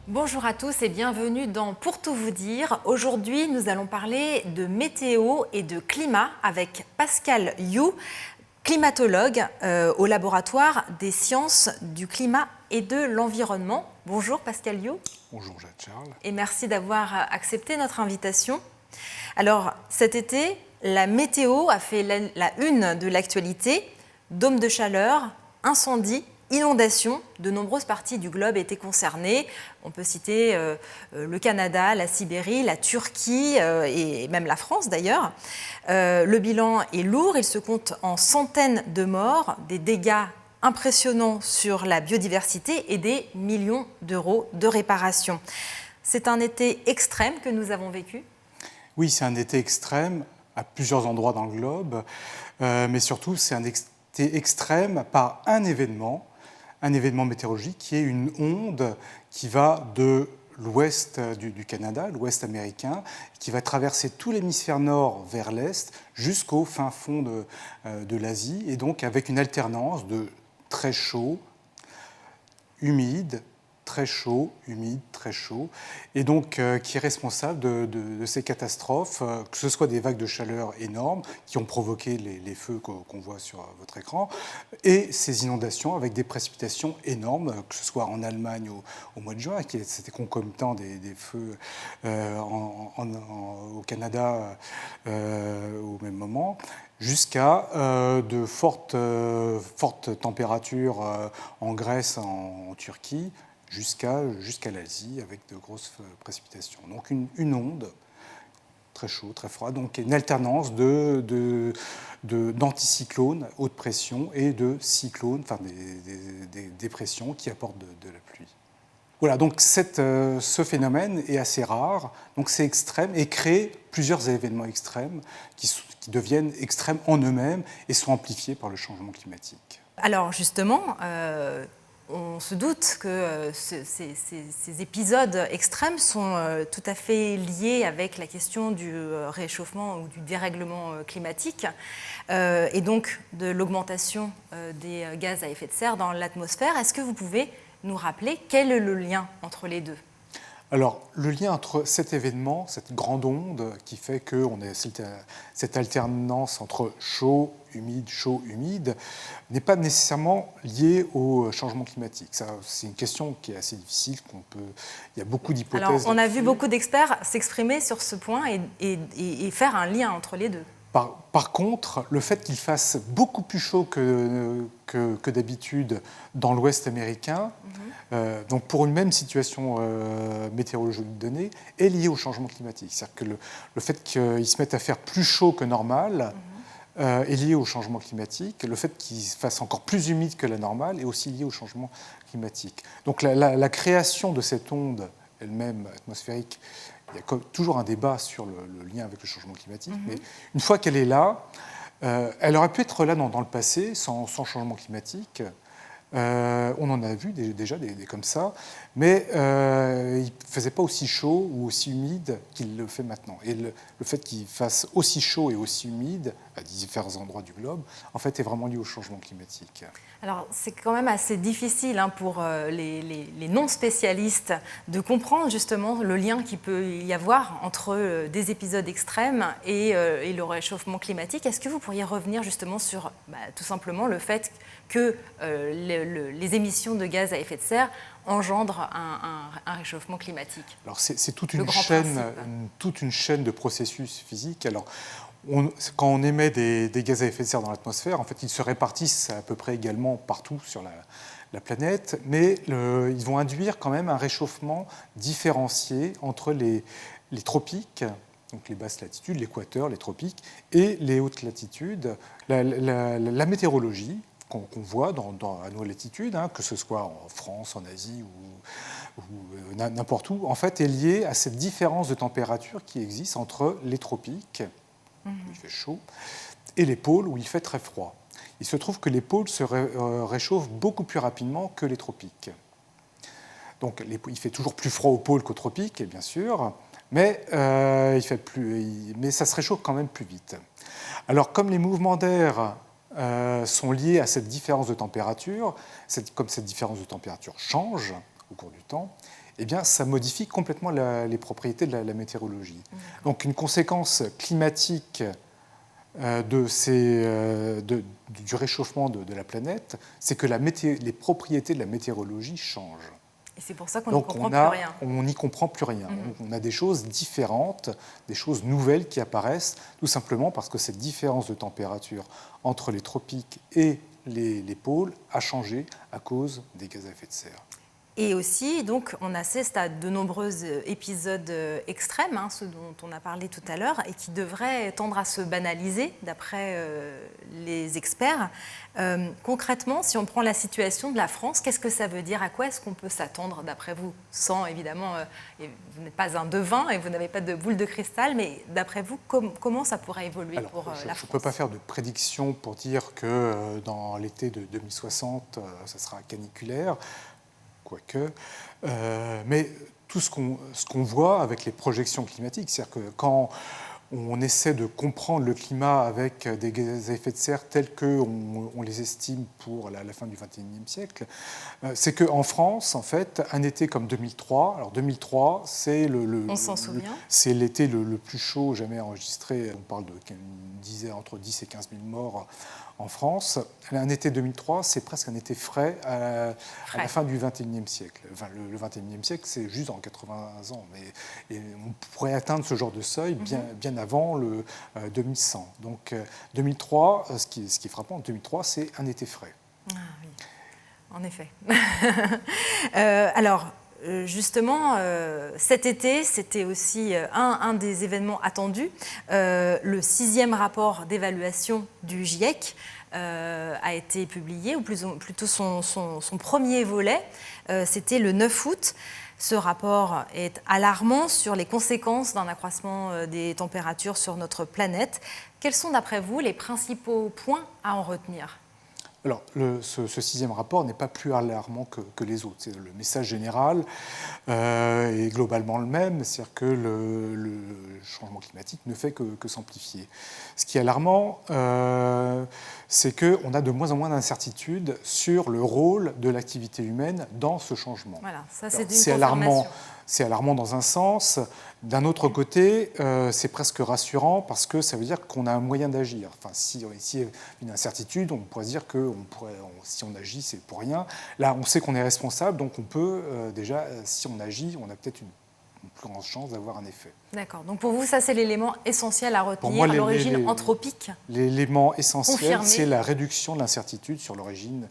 Bonjour à tous et bienvenue dans Pour tout vous dire. Aujourd'hui, nous allons parler de météo et de climat avec Pascal You, climatologue au laboratoire des sciences du climat et de l'environnement. Bonjour Pascal You. Bonjour Jacques-Charles. Et merci d'avoir accepté notre invitation. Alors cet été, la météo a fait la une de l'actualité. Dôme de chaleur, incendie, inondations, de nombreuses parties du globe étaient concernées. On peut citer le Canada, la Sibérie, la Turquie et même la France d'ailleurs. Le bilan est lourd, il se compte en centaines de morts, des dégâts impressionnants sur la biodiversité et des millions d'euros de réparation. C'est un été extrême que nous avons vécu. Oui, c'est un été extrême à plusieurs endroits dans le globe, mais surtout c'est un été extrême par un événement météorologique qui est une onde qui va de l'ouest du Canada, l'ouest américain, qui va traverser tout l'hémisphère nord vers l'est jusqu'au fin fond de l'Asie, et donc avec une alternance de très chaud, humide, très chaud, humide, très chaud, et donc qui est responsable de ces catastrophes, que ce soit des vagues de chaleur énormes qui ont provoqué les feux qu'on voit sur votre écran, et ces inondations avec des précipitations énormes, que ce soit en Allemagne au mois de juin, c'était concomitant des feux au Canada au même moment, jusqu'à de fortes températures en Grèce, en Turquie, jusqu'à l'Asie avec de grosses précipitations. Donc une onde très chaude, très froide, donc une alternance d'anticyclones, haute pression, et de cyclones, enfin des dépressions qui apportent de la pluie. Voilà, donc ce phénomène est assez rare, donc c'est extrême et crée plusieurs événements extrêmes qui deviennent extrêmes en eux-mêmes et sont amplifiés par le changement climatique. Alors justement, on se doute que ces épisodes extrêmes sont tout à fait liés avec la question du réchauffement ou du dérèglement climatique et donc de l'augmentation des gaz à effet de serre dans l'atmosphère. Est-ce que vous pouvez nous rappeler quel est le lien entre les deux ? Alors, le lien entre cet événement, cette grande onde qui fait qu'on a cette alternance entre chaud, humide, n'est pas nécessairement lié au changement climatique. C'est une question qui est assez difficile. Il y a beaucoup d'hypothèses. Alors, on a vu beaucoup d'experts s'exprimer sur ce point et faire un lien entre les deux. Par contre, le fait qu'il fasse beaucoup plus chaud que d'habitude dans l'Ouest américain, donc pour une même situation météorologique donnée, est lié au changement climatique. C'est-à-dire que le fait qu'il se mette à faire plus chaud que normal est lié au changement climatique. Le fait qu'il fasse encore plus humide que la normale est aussi lié au changement climatique. Donc la création de cette onde elle-même atmosphérique, il y a toujours un débat sur le lien avec le changement climatique, mais une fois qu'elle est là, elle aurait pu être là dans le passé, sans changement climatique. On en a vu déjà des comme ça, mais il ne faisait pas aussi chaud ou aussi humide qu'il le fait maintenant. Et le fait qu'il fasse aussi chaud et aussi humide à différents endroits du globe, en fait, est vraiment lié au changement climatique. Alors, c'est quand même assez difficile pour les non-spécialistes de comprendre justement le lien qu'il peut y avoir entre des épisodes extrêmes et le réchauffement climatique. Est-ce que vous pourriez revenir justement sur tout simplement le fait que les émissions de gaz à effet de serre engendrent un réchauffement climatique? Alors, c'est toute une chaîne de processus physiques. Alors, quand on émet des gaz à effet de serre dans l'atmosphère, en fait, ils se répartissent à peu près également partout sur la planète, mais ils vont induire quand même un réchauffement différencié entre les tropiques, donc les basses latitudes, l'équateur, les tropiques, et les hautes latitudes. La météorologie qu'on voit à nos latitudes, que ce soit en France, en Asie ou n'importe où, en fait, est liée à cette différence de température qui existe entre les tropiques, où il fait chaud, et les pôles où il fait très froid. Il se trouve que les pôles se réchauffent beaucoup plus rapidement que les tropiques. Donc il fait toujours plus froid aux pôles qu'aux tropiques, bien sûr, mais ça se réchauffe quand même plus vite. Alors comme les mouvements d'air sont liés à cette différence de température, comme cette différence de température change au cours du temps, eh bien, ça modifie complètement les propriétés de la météorologie. Donc une conséquence climatique du réchauffement de la planète, c'est que les propriétés de la météorologie changent. Et c'est pour ça qu'on n'y comprend plus rien. On n'y comprend plus rien. On a des choses différentes, des choses nouvelles qui apparaissent, tout simplement parce que cette différence de température entre les tropiques et les pôles a changé à cause des gaz à effet de serre. Et aussi, donc, on assiste à de nombreux épisodes extrêmes, ceux dont on a parlé tout à l'heure, et qui devraient tendre à se banaliser, d'après les experts. Concrètement, si on prend la situation de la France, qu'est-ce que ça veut dire? À quoi est-ce qu'on peut s'attendre, d'après vous? Sans, évidemment, vous n'êtes pas un devin et vous n'avez pas de boule de cristal, mais d'après vous, comment ça pourrait évoluer pour la France? Je ne peux pas faire de prédiction pour dire que dans l'été de 2060, ça sera caniculaire. Quoique, mais tout ce qu'on voit avec les projections climatiques, c'est-à-dire que quand on essaie de comprendre le climat avec des gaz à effet de serre tels qu'on les estime pour la fin du XXIe siècle, c'est qu'en France, en fait, un été comme 2003, alors 2003, c'est on s'en souvient. C'est l'été le plus chaud jamais enregistré. On parle entre 10 et 15 000 morts en France. Un été 2003, c'est presque un été frais à la fin du XXIe siècle. Enfin, le XXIe siècle, c'est juste en 80 ans, mais on pourrait atteindre ce genre de seuil bien avant le 2100. Donc 2003, ce qui est frappant, 2003, c'est un été frais. Ah oui, en effet. Alors, justement, cet été, c'était aussi un des événements attendus. Le 6e rapport d'évaluation du GIEC a été publié, ou plutôt son premier volet. C'était le 9 août. Ce rapport est alarmant sur les conséquences d'un accroissement des températures sur notre planète. Quels sont, d'après vous, les principaux points à en retenir ? Alors, ce 6e rapport n'est pas plus alarmant que les autres. Le message général est globalement le même, c'est-à-dire que le changement climatique ne fait que s'amplifier. Ce qui est alarmant, c'est qu'on a de moins en moins d'incertitudes sur le rôle de l'activité humaine dans ce changement. Voilà, ça c'est une confirmation. C'est alarmant dans un sens. D'un autre côté, c'est presque rassurant parce que ça veut dire qu'on a un moyen d'agir. Enfin, si il y a une incertitude, on pourrait se dire que si on agit, c'est pour rien. Là, on sait qu'on est responsable, donc on peut déjà, si on agit, on a peut-être une plus grande chance d'avoir un effet. D'accord. Donc pour vous, ça c'est l'élément essentiel à retenir, l'origine anthropique. L'élément essentiel, confirmé. C'est la réduction de l'incertitude sur l'origine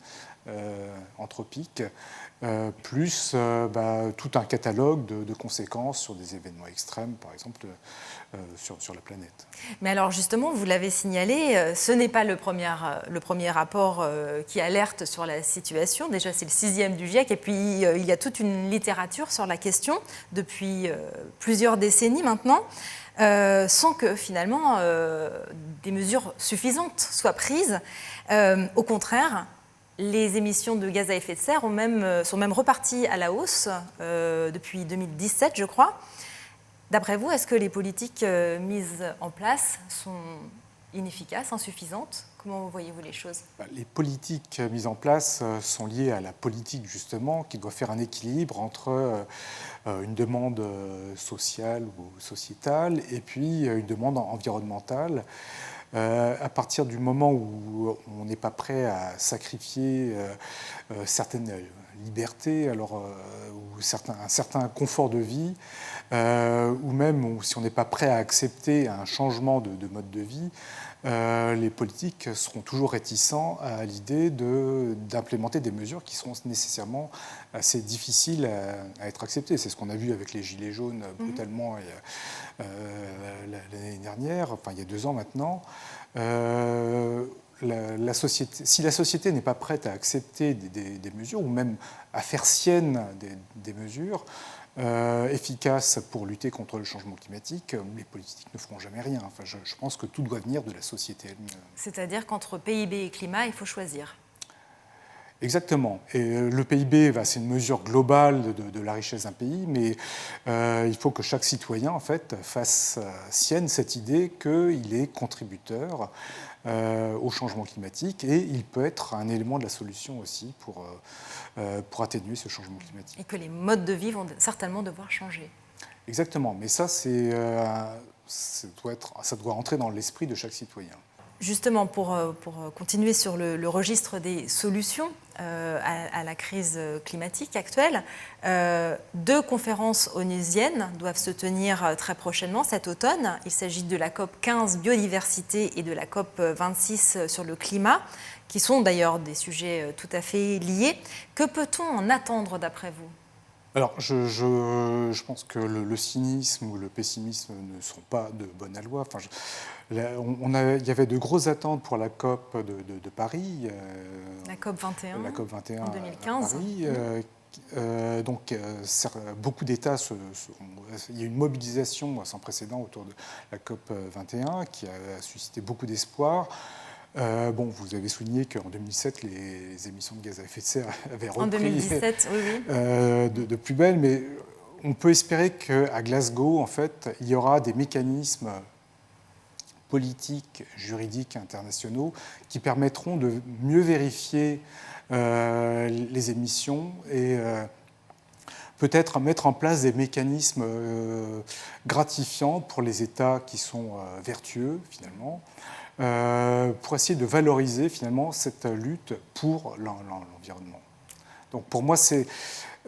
anthropique. Plus tout un catalogue de conséquences sur des événements extrêmes, par exemple, sur la planète. Mais alors justement, vous l'avez signalé, ce n'est pas le premier rapport qui alerte sur la situation. Déjà, c'est le 6e du GIEC, et puis il y a toute une littérature sur la question depuis plusieurs décennies maintenant, sans que finalement des mesures suffisantes soient prises. Au contraire, les émissions de gaz à effet de serre sont même reparties à la hausse depuis 2017, je crois. D'après vous, est-ce que les politiques mises en place sont inefficaces, insuffisantes? Comment voyez-vous les choses? Les politiques mises en place sont liées à la politique, justement, qui doit faire un équilibre entre une demande sociale ou sociétale et puis une demande environnementale. À partir du moment où on n'est pas prêt à sacrifier certaines libertés, ou un certain confort de vie, ou même si on n'est pas prêt à accepter un changement de mode de vie, les politiques seront toujours réticents à l'idée d'implémenter des mesures qui seront nécessairement assez difficiles à être acceptées. C'est ce qu'on a vu avec les Gilets jaunes brutalement l'année dernière, enfin il y a 2 ans maintenant. Si la société n'est pas prête à accepter des mesures, ou même à faire sienne des mesures efficaces pour lutter contre le changement climatique, les politiques ne feront jamais rien. Enfin, je pense que tout doit venir de la société elle-même. C'est-à-dire qu'entre PIB et climat, il faut choisir. Exactement. Et le PIB, c'est une mesure globale de la richesse d'un pays, mais il faut que chaque citoyen, en fait, fasse sienne cette idée qu'il est contributeur au changement climatique et il peut être un élément de la solution aussi pour atténuer ce changement climatique. Et que les modes de vie vont certainement devoir changer. Exactement. Mais ça, ça doit entrer dans l'esprit de chaque citoyen. Justement, pour continuer sur le registre des solutions à la crise climatique actuelle, 2 conférences onusiennes doivent se tenir très prochainement cet automne. Il s'agit de la COP 15 biodiversité et de la COP 26 sur le climat, qui sont d'ailleurs des sujets tout à fait liés. Que peut-on en attendre d'après vous ? Alors, je pense que le cynisme ou le pessimisme ne sont pas de bon aloi. Enfin, il y avait de grosses attentes pour la COP de Paris. La COP 21, la COP 21 en 2015. À Paris. Beaucoup d'États, il y a eu une mobilisation sans précédent autour de la COP 21 qui a suscité beaucoup d'espoir. Vous avez souligné qu'en 2007, les émissions de gaz à effet de serre avaient repris en 2017, oui. de plus belle, mais on peut espérer qu'à Glasgow, en fait, il y aura des mécanismes politiques, juridiques, internationaux qui permettront de mieux vérifier les émissions et peut-être mettre en place des mécanismes gratifiants pour les États qui sont vertueux, finalement, pour essayer de valoriser finalement cette lutte pour l'environnement. Donc pour moi, je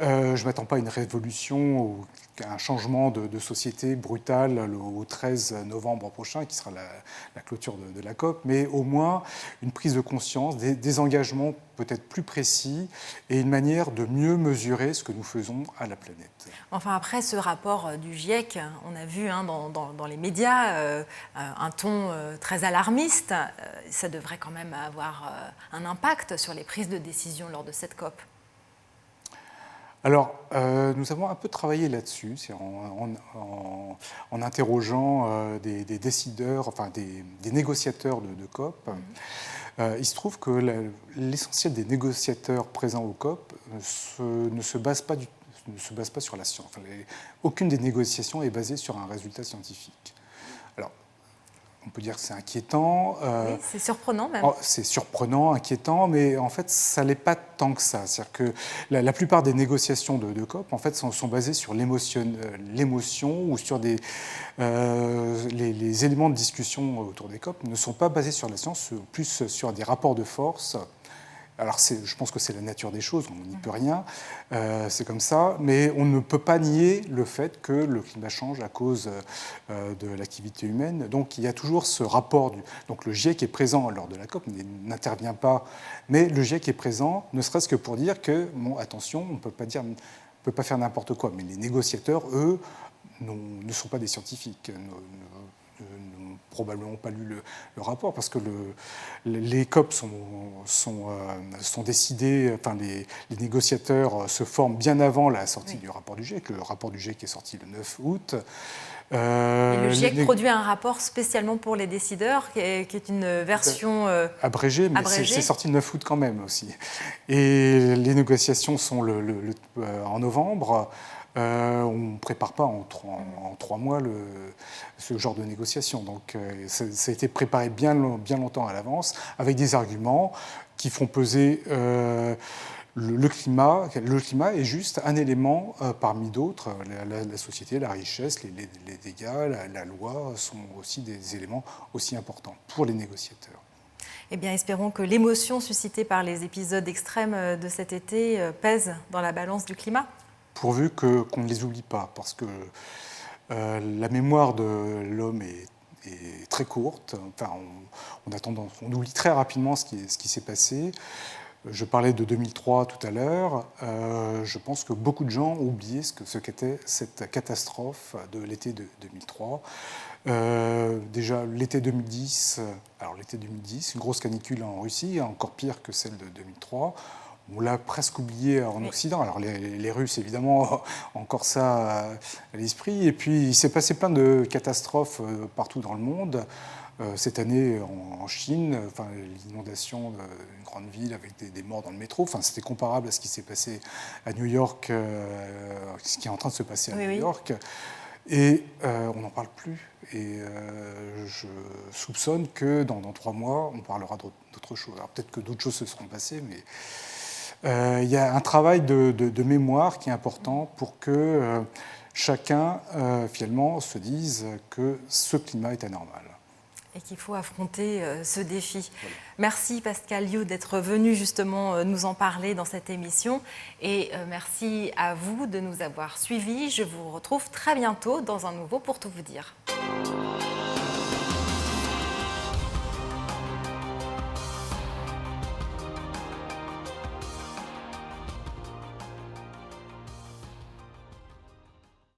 ne m'attends pas à une révolution ou à un changement de société brutal au 13 novembre prochain, qui sera la clôture de la COP, mais au moins une prise de conscience, des engagements peut-être plus précis et une manière de mieux mesurer ce que nous faisons à la planète. Enfin, après ce rapport du GIEC, on a vu dans les médias un ton très alarmiste. Ça devrait quand même avoir un impact sur les prises de décision lors de cette COP. Alors, nous avons un peu travaillé là-dessus, en interrogeant des décideurs, enfin des négociateurs de COP. Il se trouve que l'essentiel des négociateurs présents au COP ne se base pas sur la science. Enfin, aucune des négociations est basée sur un résultat scientifique. Alors, on peut dire que c'est inquiétant. Oui, c'est surprenant même. C'est surprenant, inquiétant, mais en fait, ça ne l'est pas tant que ça. C'est-à-dire que la plupart des négociations de COP, en fait, sont basées sur l'émotion ou sur les éléments de discussion autour des COP ne sont pas basés sur la science, plus sur des rapports de force. Alors, je pense que c'est la nature des choses, on n'y peut rien, c'est comme ça, mais on ne peut pas nier le fait que le climat change à cause de l'activité humaine. Donc, il y a toujours ce rapport. Donc, le GIEC est présent lors de la COP, n'intervient pas, mais le GIEC est présent, ne serait-ce que pour dire que, attention, on ne peut pas faire n'importe quoi. Mais les négociateurs, eux, ne sont pas des scientifiques, n'ont probablement pas lu le rapport, parce que les COP sont décidés, enfin les négociateurs se forment bien avant la sortie du rapport du GIEC. Le rapport du GIEC est sorti le 9 août. Et le GIEC produit un rapport spécialement pour les décideurs, qui est une version abrégée, mais c'est sorti le 9 août quand même aussi. Et les négociations sont en novembre. On ne prépare pas en 3 mois ce genre de négociation. Donc ça a été préparé bien longtemps à l'avance, avec des arguments qui font peser le climat. Le climat est juste un élément parmi d'autres. La société, la richesse, les dégâts, la loi sont aussi des éléments aussi importants pour les négociateurs. Eh bien, espérons que l'émotion suscitée par les épisodes extrêmes de cet été pèse dans la balance du climat. Pourvu qu'on ne les oublie pas, parce que la mémoire de l'homme est très courte. Enfin, on oublie très rapidement ce qui s'est passé. Je parlais de 2003 tout à l'heure. Je pense que beaucoup de gens ont oublié ce qu'était cette catastrophe de l'été de 2003. Déjà, l'été 2010, une grosse canicule en Russie, encore pire que celle de 2003. On l'a presque oublié en Occident. Alors les Russes, évidemment, ont encore ça à l'esprit. Et puis, il s'est passé plein de catastrophes partout dans le monde. Cette année en Chine, enfin, l'inondation d'une grande ville avec des morts dans le métro, enfin, c'était comparable à ce qui s'est passé à New York, ce qui est en train de se passer à New York. Et on n'en parle plus. Et je soupçonne que dans 3 mois, on parlera d'autre chose. Alors peut-être que d'autres choses se seront passées, mais il y a un travail de mémoire qui est important pour que chacun, finalement, se dise que ce climat est anormal. Et qu'il faut affronter ce défi. Voilà. Merci Pascal Liu d'être venu justement nous en parler dans cette émission. Et merci à vous de nous avoir suivis. Je vous retrouve très bientôt dans un nouveau Pour tout vous dire.